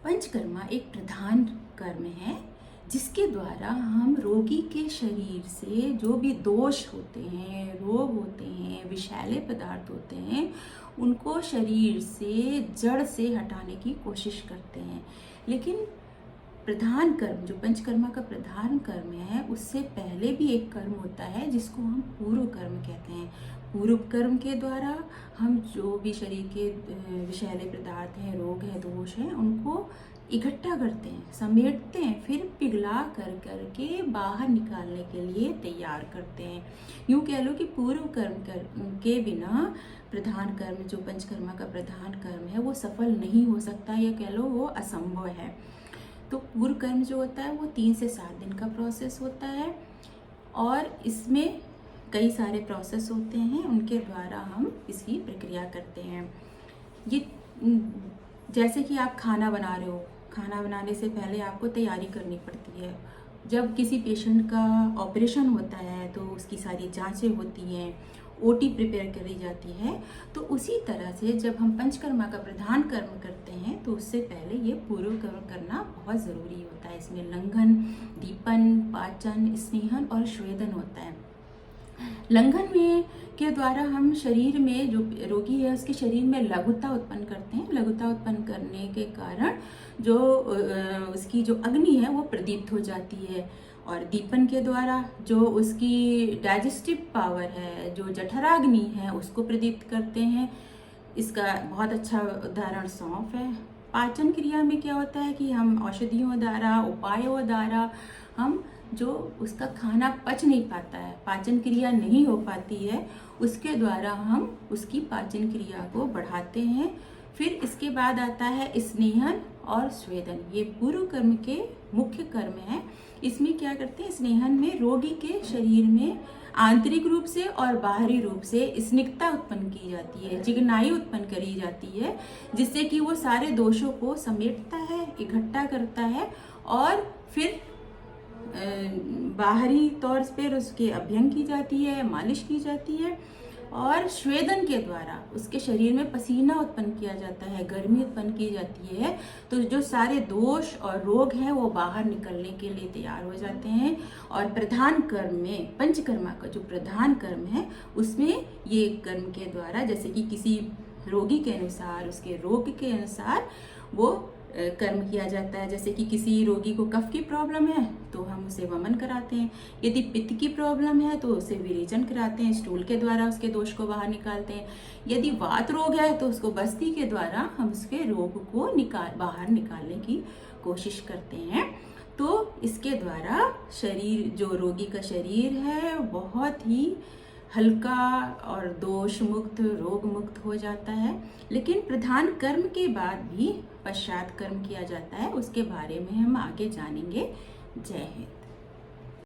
पंचकर्मा एक प्रधान कर्म है जिसके द्वारा हम रोगी के शरीर से जो भी दोष होते हैं, रोग होते हैं, विषैले पदार्थ होते हैं, उनको शरीर से जड़ से हटाने की कोशिश करते हैं। लेकिन प्रधान कर्म जो पंचकर्मा का प्रधान कर्म है, उससे पहले भी एक कर्म होता है जिसको हम पूर्व कर्म कहते हैं। पूर्व कर्म के द्वारा हम जो भी शरीर के विषैले पदार्थ हैं, रोग हैं, दोष हैं, उनको इकट्ठा करते हैं, समेटते हैं, फिर पिघला करके बाहर निकालने के लिए तैयार करते हैं। यूँ कह लो कि पूर्व कर्म के बिना प्रधान कर्म जो पंचकर्मा का प्रधान कर्म है वो सफल नहीं हो सकता, या कह लो वो असंभव है। तो पूर्व कर्म जो होता है वो 3 से 7 दिन का प्रोसेस होता है और इसमें कई सारे प्रोसेस होते हैं, उनके द्वारा हम इसकी प्रक्रिया करते हैं। ये जैसे कि आप खाना बना रहे हो, खाना बनाने से पहले आपको तैयारी करनी पड़ती है। जब किसी पेशेंट का ऑपरेशन होता है तो उसकी सारी जांचें होती हैं, ओटी प्रिपेयर करी जाती है। तो उसी तरह से जब हम पंचकर्मा का प्रधान कर्म करते हैं तो उससे पहले ये पूर्व कर्म करना बहुत ज़रूरी होता है। इसमें लंघन, दीपन, पाचन, स्नेहन और श्वेदन होता है। लंघन में के द्वारा हम शरीर में जो रोगी है उसके शरीर में लघुता उत्पन्न करते हैं। लघुता उत्पन्न करने के कारण जो उसकी जो अग्नि है वो प्रदीप्त हो जाती है। और दीपन के द्वारा जो उसकी डाइजेस्टिव पावर है, जो जठराग्नि है, उसको प्रदीप्त करते हैं। इसका बहुत अच्छा उदाहरण सौंफ है। पाचन क्रिया में क्या होता है कि हम औषधियों द्वारा, उपायों द्वारा हम जो उसका खाना पच नहीं पाता है, पाचन क्रिया नहीं हो पाती है, उसके द्वारा हम उसकी पाचन क्रिया को बढ़ाते हैं। फिर इसके बाद आता है स्नेहन और स्वेदन। ये पूर्व कर्म के मुख्य कर्म है। इसमें क्या करते हैं, स्नेहन में रोगी के शरीर में आंतरिक रूप से और बाहरी रूप से स्निग्धता उत्पन्न की जाती है, चिकनाई उत्पन्न करी जाती है, जिससे कि वो सारे दोषों को समेटता है, इकट्ठा करता है और फिर बाहरी तौर पर उसके अभ्यंग की जाती है, मालिश की जाती है। और श्वेदन के द्वारा उसके शरीर में पसीना उत्पन्न किया जाता है, गर्मी उत्पन्न की जाती है, तो जो सारे दोष और रोग हैं वो बाहर निकलने के लिए तैयार हो जाते हैं। और प्रधान कर्म में पंचकर्मा का जो प्रधान कर्म है उसमें ये कर्म के द्वारा, जैसे कि किसी रोगी के अनुसार, उसके रोग के अनुसार वो कर्म किया जाता है। जैसे कि किसी रोगी को कफ की प्रॉब्लम है तो हम उसे वमन कराते हैं। यदि पित्त की प्रॉब्लम है तो उसे विरेचन कराते हैं, स्टूल के द्वारा उसके दोष को बाहर निकालते हैं। यदि वात रोग है तो उसको बस्ती के द्वारा हम उसके रोग को बाहर निकालने की कोशिश करते हैं। तो इसके द्वारा शरीर, जो रोगी का शरीर है, बहुत ही हल्का और दोष मुक्त, रोग मुक्त हो जाता है। लेकिन प्रधान कर्म के बाद भी पश्चात कर्म किया जाता है, उसके बारे में हम आगे जानेंगे। जय हिंद।